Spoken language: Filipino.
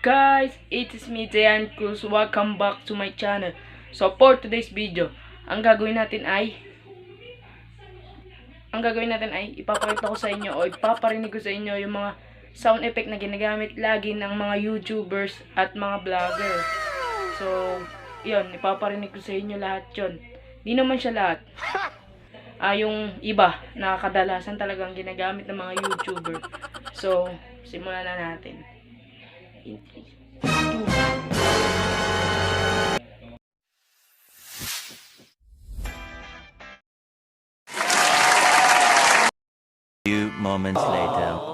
Guys, it is me, Jayan Cruz. Welcome back to my channel. So for today's video, ang gagawin natin ay ipapakita ko sa inyo o ipaparinig ko sa inyo yung mga sound effect na ginagamit lagi ng mga YouTubers at mga vlogger. So, yun, ipaparinig ko sa inyo lahat yun. Di naman siya lahat. Yung iba na kadalasan talagang ginagamit ng mga YouTuber. So, simulan na natin. In 3, 2. Few moments later.